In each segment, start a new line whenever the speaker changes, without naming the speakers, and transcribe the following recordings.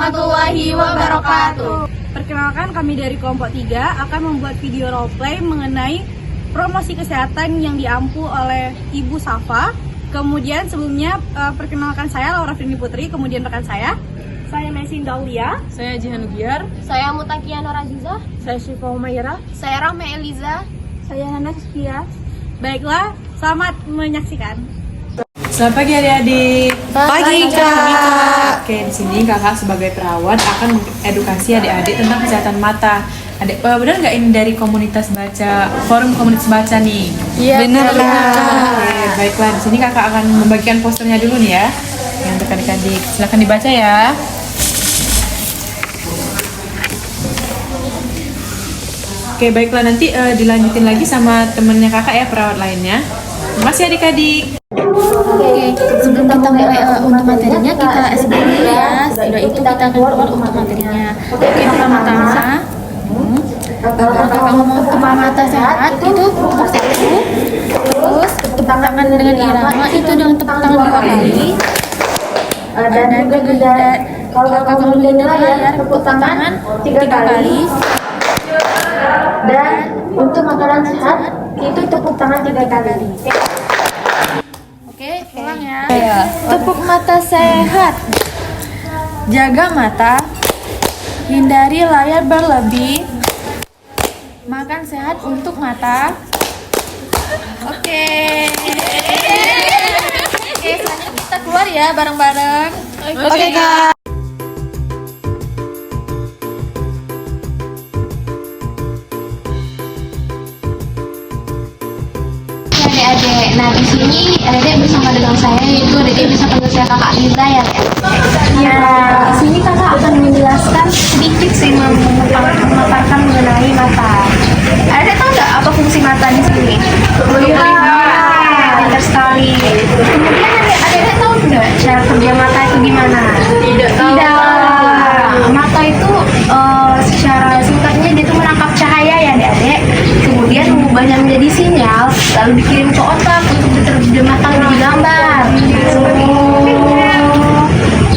warahmatullahi wabarakatuh.
Perkenalkan, kami dari kelompok 3 akan membuat video roleplay mengenai promosi kesehatan yang diampu oleh Ibu Safa. Kemudian sebelumnya perkenalkan saya Laura Frini Putri, kemudian rekan saya Mesin Daulia,
saya Jihan Giar,
Saya Mutakia Noraziza,
saya Syifa Humaira,
saya Rahma Eliza.
saya Nana Skia. Baiklah, selamat menyaksikan.
Selamat pagi adik-adik.
Pagi, Kak.
Oke, di sini kakak sebagai perawat akan edukasi adik-adik tentang kesehatan mata. Adik, benar nggak ini dari komunitas baca, forum komunitas baca nih?
Iya, benar, Kak.
Oke, baiklah. Di sini kakak akan membagikan posternya dulu nih ya, yang untuk adik-adik. Silakan dibaca ya. Oke, baiklah, nanti dilanjutin lagi sama temennya kakak ya, perawat lainnya. Terima kasih adik-adik.
Oke, sebelum kita mulai untuk materinya, kita isi dulu ya. Setelah itu kita akan keluar untuk materinya. Oke, pertama-tama kalau ngomong tepuk mata sehat itu tepuk satu, terus tepuk tangan dengan irama itu dengan tepuk tangan 2 kali, dan juga kalau kamu dengar ya tepuk tangan 3 kali, dan untuk makanan sehat itu tepuk tangan 3 kali. Oke, ulang ya. Tepuk mata sehat. Jaga mata. Hindari layar berlebih. Makan sehat untuk mata. Oke. Oke, selanjutnya kita keluar ya bareng-bareng.
Oke, Kak.
Adik-adik, nah di sini adik bersama dengan saya, yaitu adik bisa panggil saya kakak Liza ya. Ya, di sini kakak akan menjelaskan sedikit sih memaparkan mengenai mata. Adik tahu nggak apa fungsi mata di sini? Pintar sekali. Kemudian adik tahu nggak cara kerja mata itu gimana? Tidak tahu. Mata itu secara singkatnya dia itu menangkap cahaya ya adik-adik. Kemudian mengubahnya menjadi sinyal, lalu dikirim ke otak untuk diterjemahkan menjadi gambar.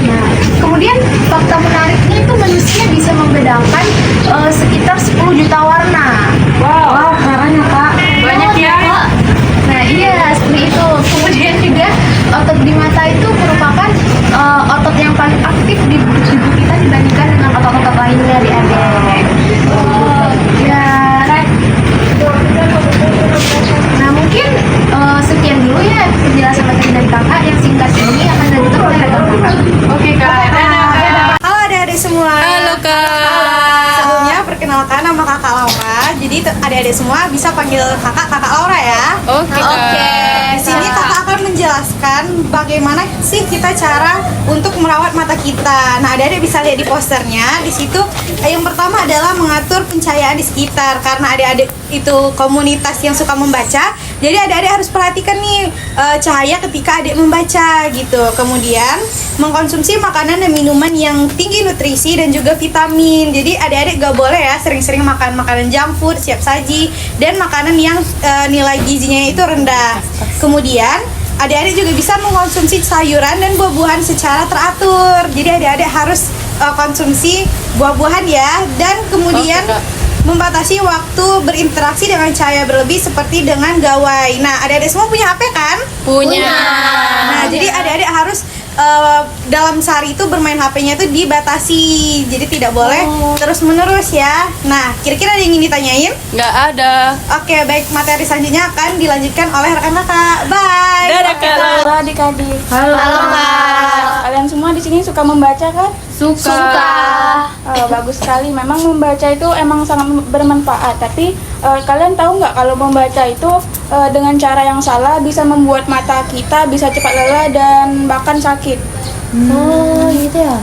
Nah, kemudian fakta menariknya itu manusia bisa membedakan sekitar 10 juta warna. Wow, keren ya Kak.
Banyak ya.
Nah iya, seperti itu. Kemudian juga otot di mata itu merupakan otot yang paling aktif di tubuh kita dibandingkan dengan otot-otot lainnya di adik. Ya, nah mungkin sekian dulu ya penjelasan materi dari kakak yang singkat ini akan dilanjutkan oleh rekan kakak.
Oke kak.
Halo adik-adik semua.
Halo kak.
Sebelumnya perkenalkan nama kakak Laura. Jadi adik-adik semua bisa panggil kakak Laura ya.
Oke kak.
Di sini kakak akan menjelaskan bagaimana sih kita cara untuk merawat mata kita. Nah, adik-adik bisa lihat di posternya. Di situ yang pertama adalah mengatur pencahayaan di sekitar, karena adik-adik itu komunitas yang suka membaca. Jadi adik-adik harus perhatikan nih cahaya ketika adik membaca gitu. Kemudian mengkonsumsi makanan dan minuman yang tinggi nutrisi dan juga vitamin. Jadi adik-adik gak boleh ya sering-sering makan makanan junk food, siap saji, dan makanan yang nilai gizinya itu rendah. Kemudian adik-adik juga bisa mengkonsumsi sayuran dan buah-buahan secara teratur. Jadi adik-adik harus konsumsi buah-buahan ya. Dan kemudian membatasi waktu berinteraksi dengan cahaya berlebih seperti dengan gawai. Nah, adik-adik semua punya HP kan?
Punya.
Nah, jadi adik-adik harus dalam sehari itu bermain HP-nya itu dibatasi. Jadi tidak boleh terus-menerus ya. Nah, kira-kira ada yang ingin ditanyain?
Nggak ada.
Oke, baik, materi selanjutnya akan dilanjutkan oleh rekan kakak. Bye.
Dadah kak.
Halo adik-adik.
Halo
Kak. Kalian semua di sini suka membaca kan?
Suka.
Bagus sekali. Memang membaca itu emang sangat bermanfaat. Tapi kalian tahu nggak kalau membaca itu dengan cara yang salah bisa membuat mata kita bisa cepat lelah dan bahkan sakit.
Oh gitu ya.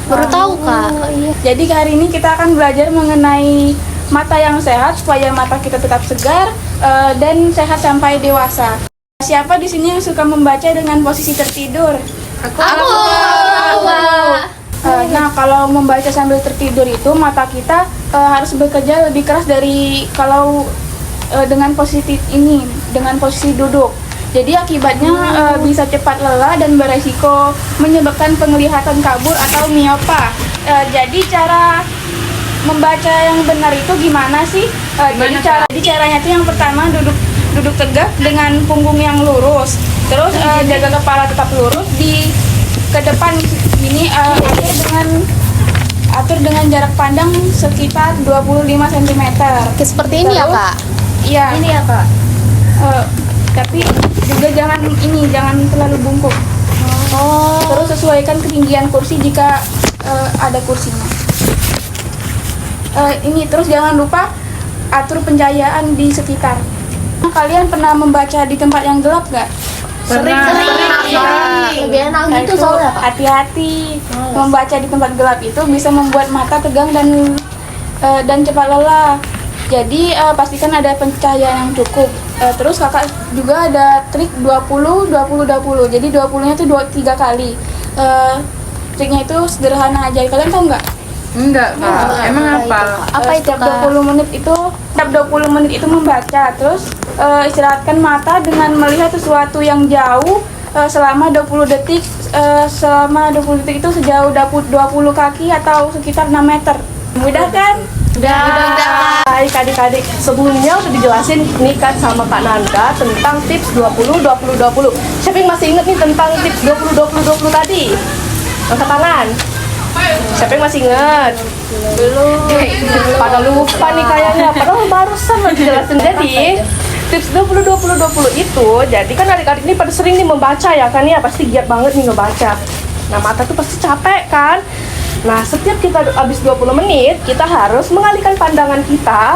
Baru tahu Kak.
Iya. Jadi hari ini kita akan belajar mengenai mata yang sehat supaya mata kita tetap segar dan sehat sampai dewasa. Siapa di sini yang suka membaca dengan posisi tertidur?
Aku.
Nah, kalau membaca sambil tertidur itu mata kita harus bekerja lebih keras dari kalau dengan posisi ini, dengan posisi duduk. Jadi akibatnya bisa cepat lelah dan beresiko menyebabkan penglihatan kabur atau miopa.
Jadi cara membaca yang benar itu gimana sih? Jadi caranya itu yang pertama duduk tegak dengan punggung yang lurus. Terus jaga kepala tetap lurus ke depan ini, atur dengan jarak pandang sekitar 25 cm.
Seperti ini ya, Kak?
Iya.
Ini ya, Kak?
Tapi juga jangan terlalu bungkuk. Terus sesuaikan ketinggian kursi jika ada kursinya. Ini terus jangan lupa atur pencahayaan di sekitar. Kalian pernah membaca di tempat yang gelap nggak?
Sering. Lebih enak gitu soalnya, Kak.
Hati-hati. Membaca di tempat gelap itu bisa membuat mata tegang dan cepat lelah. Jadi pastikan ada pencahayaan yang cukup. Terus kakak juga ada trik 20. Jadi 20-nya itu 3 kali. Triknya itu sederhana aja. Kalian tahu nggak?
Enggak, Kak. Emang apa?
Apa itu,
Setiap
Kak?
20 menit itu membaca. Terus istirahatkan mata dengan melihat sesuatu yang jauh selama 20 detik. Selama 20 detik itu sejauh 20 kaki atau sekitar 6 meter. Mudah kan?
Udah.
Baik adik-adik, sebelumnya udah dijelasin nih kan sama Kak Nanda tentang tips 20. Siapa yang masih inget nih tentang tips 20 tadi? Angkat tangan. Siapa yang masih inget? Belum. Pada lupa nih kayaknya, padahal barusan lo dijelasin. Jadi tips 20 itu, jadi kan adik-adik ini pada sering nih membaca ya kan ya, pasti giat banget nih ngebaca. Nah mata tuh pasti capek kan. Nah, setiap kita habis 20 menit, kita harus mengalihkan pandangan kita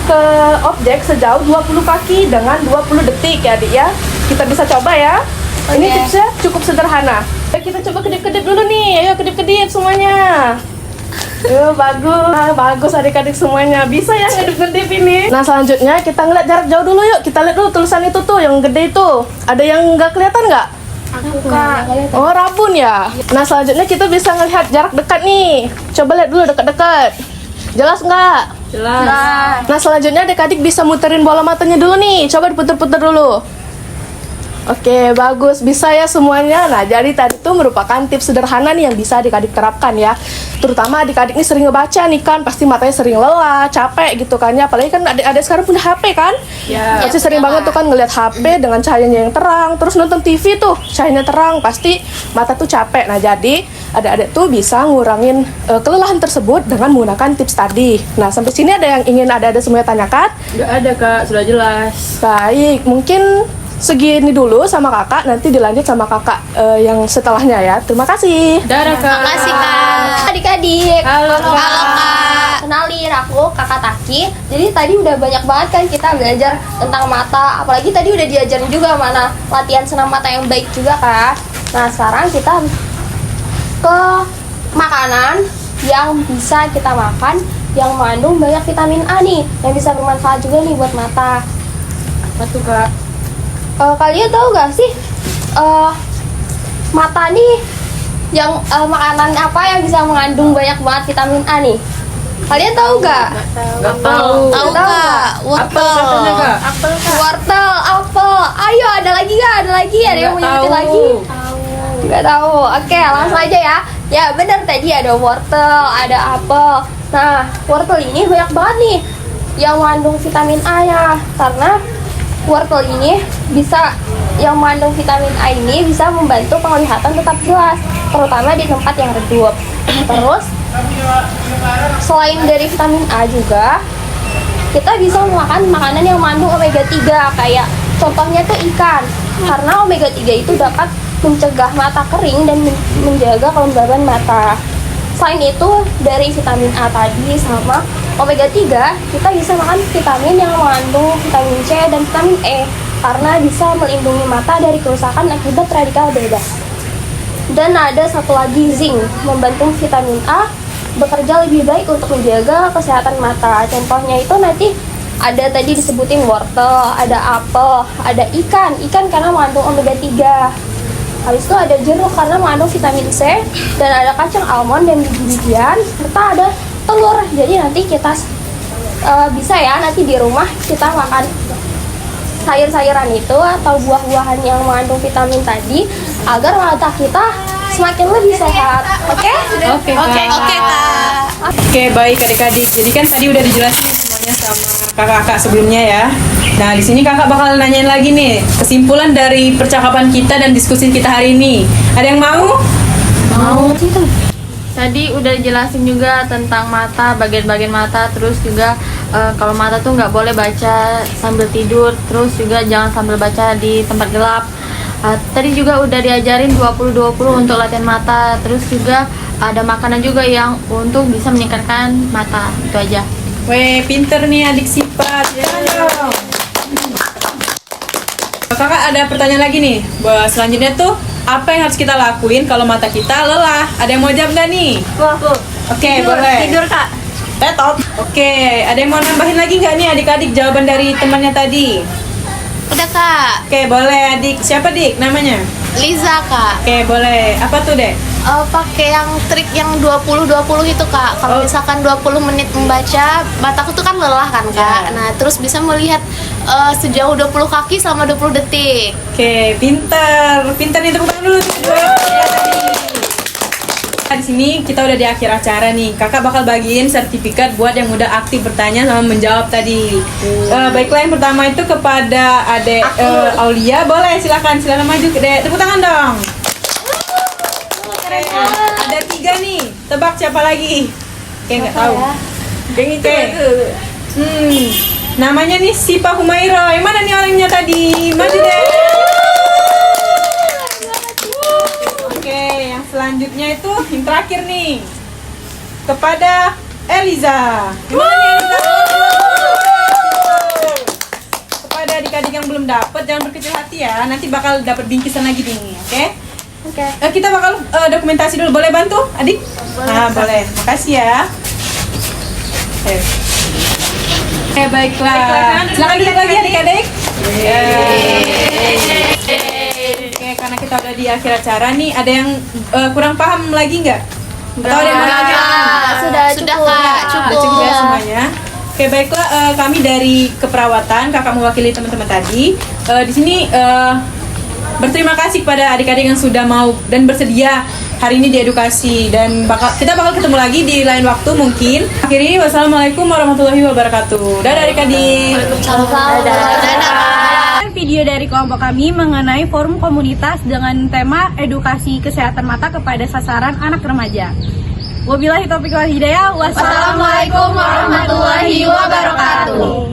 ke objek sejauh 20 kaki dengan 20 detik ya, Adik ya. Kita bisa coba ya. Ini tipsnya cukup sederhana. Kita coba kedip-kedip dulu nih. Ayo kedip-kedip semuanya. Bagus adik-adik semuanya. Bisa ya kedip-kedip ini. Nah, selanjutnya kita ngeliat jarak jauh dulu yuk. Kita lihat dulu tulisan itu tuh yang gede itu. Ada yang nggak kelihatan nggak? Oh, rabun ya. Nah, selanjutnya kita bisa ngelihat jarak dekat nih. Coba lihat dulu dekat-dekat. Jelas nggak?
Jelas.
Nah, selanjutnya adik-adik bisa muterin bola matanya dulu nih. Coba diputer-puter dulu. Oke, bagus. Bisa ya semuanya. Nah, jadi tadi itu merupakan tips sederhana nih yang bisa adik-adik terapkan ya. Terutama adik-adik ini sering ngebaca nih kan, pasti matanya sering lelah, capek gitu kan ya. Apalagi kan adik-adik sekarang punya HP kan?
Ya.
Pasti sering banget tuh kan ngeliat HP dengan cahayanya yang terang. Terus nonton TV tuh, cahayanya terang. Pasti mata tuh capek. Nah, jadi adik-adik tuh bisa ngurangin kelelahan tersebut dengan menggunakan tips tadi. Nah, sampai sini ada yang ingin adik-adik semuanya tanyakan?
Udah ada, Kak. Sudah jelas.
Baik, mungkin segini dulu sama kakak, nanti dilanjut sama kakak yang setelahnya ya. Terima kasih.
Dadah, Kak.
Makasih, Kak.
Adik-adik,
Halo, Kak.
Kak. Kenalin, aku Kakak Taki. Jadi tadi udah banyak banget kan kita belajar tentang mata. Apalagi tadi udah diajarin juga mana latihan senam mata yang baik juga, Kak. Nah, sekarang kita ke makanan yang bisa kita makan yang mengandung banyak vitamin A nih, yang bisa bermanfaat juga nih buat mata.
Apa tuh, Kak?
Kalian tahu gak sih mata nih yang makanan apa yang bisa mengandung banyak banget vitamin A nih? Kalian tahu gak?
Nggak tahu.
Tahu, Kak.
Apa katanya, Kak?
Wortel, apel. Ayo, ada lagi gak? Ada lagi? Ada yang mau nyebutin lagi? Nggak tahu. Oke, langsung aja ya. Ya benar, tadi ada wortel, ada apel. Nah, wortel ini banyak banget nih yang mengandung vitamin A ya, karena wortel ini yang mengandung vitamin A ini bisa membantu penglihatan tetap jelas, terutama di tempat yang redup. Terus, selain dari vitamin A juga, kita bisa makan makanan yang mengandung omega 3, kayak contohnya tuh ikan. Karena omega 3 itu dapat mencegah mata kering dan menjaga kelembaban mata. Selain itu, dari vitamin A tadi sama omega 3, kita bisa makan vitamin yang mengandung vitamin C dan vitamin E karena bisa melindungi mata dari kerusakan akibat radikal bebas. Dan ada satu lagi, zinc, membantu vitamin A bekerja lebih baik untuk menjaga kesehatan mata. Contohnya itu nanti ada tadi disebutin wortel, ada apel, ada ikan karena mengandung omega 3. Habis itu ada jeruk karena mengandung vitamin C, dan ada kacang almond dan biji-bijian, serta ada telur. Jadi nanti kita bisa ya nanti di rumah kita makan sayur-sayuran itu atau buah-buahan yang mengandung vitamin tadi agar mata kita
semakin lebih sehat. Oke?
Oke, Kak.
Kak.
Oke, baik adik-adik. Jadi kan tadi udah dijelasin semuanya sama kakak-kakak sebelumnya ya. Nah, di sini kakak bakal nanyain lagi nih kesimpulan dari percakapan kita dan diskusi kita hari ini. Ada yang mau?
Tadi udah dijelasin juga tentang mata, bagian-bagian mata, terus juga kalau mata tuh nggak boleh baca sambil tidur, terus juga jangan sambil baca di tempat gelap. Tadi juga udah diajarin 20-20 untuk latihan mata, terus juga ada makanan juga yang untuk bisa meningkatkan mata. Itu aja.
Weh, pinter nih adik sifat. Jangan dong. Kakak ada pertanyaan lagi nih. Selanjutnya tuh apa yang harus kita lakuin kalau mata kita lelah? Ada yang mau jawab nggak nih? Oke, boleh.
Tidur, Kak.
Laptop. Oke, ada yang mau nambahin lagi nggak nih adik-adik jawaban dari temannya tadi?
Udah Kak,
Oke, boleh adik. Siapa dik namanya?
Liza Kak.
Oke, boleh. Apa tuh dek?
Pakai yang trik yang 20-20 itu Kak. Kalau misalkan 20 menit membaca, mataku tuh kan lelah kan Kak. Nah, terus bisa melihat sejauh 20 kaki selama 20 detik.
Oke, pinter. Pinter nih, tepuk tangan dulu. Nah, di sini kita udah di akhir acara nih. Kakak bakal bagiin sertifikat buat yang udah aktif bertanya sama menjawab tadi. Baiklah, yang pertama itu kepada Adek Aulia. Boleh, silakan maju ke Dek. Tepuk tangan dong. Ada 3 nih. Tebak siapa lagi? Oke, nggak tahu. Oke. Namanya nih Sipa Humaira. Yang mana nih orangnya tadi? Maju deh. Oke, yang selanjutnya itu yang terakhir nih. Kepada Eliza. Gimana nih Eliza? Kepada adik-adik yang belum dapat jangan berkecil hati ya. Nanti bakal dapat bingkisan lagi nih, oke?
Oke.
Kita bakal dokumentasi dulu. Boleh bantu, adik? Nah, boleh. Makasih ya. Oke, baiklah. Silakan duduk lagi adik-adik. Oke, karena kita udah di akhir acara nih, ada yang kurang paham lagi nggak? Atau ada yang mau nanya?
Sudah Kak, cukup.
Cukup ya semuanya. Oke, baiklah. Kami dari keperawatan, kakak mewakili teman-teman tadi. Di sini berterima kasih kepada adik-adik yang sudah mau dan bersedia hari ini diedukasi, dan kita bakal ketemu lagi di lain waktu mungkin. Akhiri, wassalamualaikum warahmatullahi wabarakatuh. Dadah adik-adik.
Video dari kelompok kami mengenai forum komunitas dengan tema edukasi kesehatan mata kepada sasaran anak remaja. Wabillahi taufiq wal hidayah. Wassalamualaikum warahmatullahi wabarakatuh.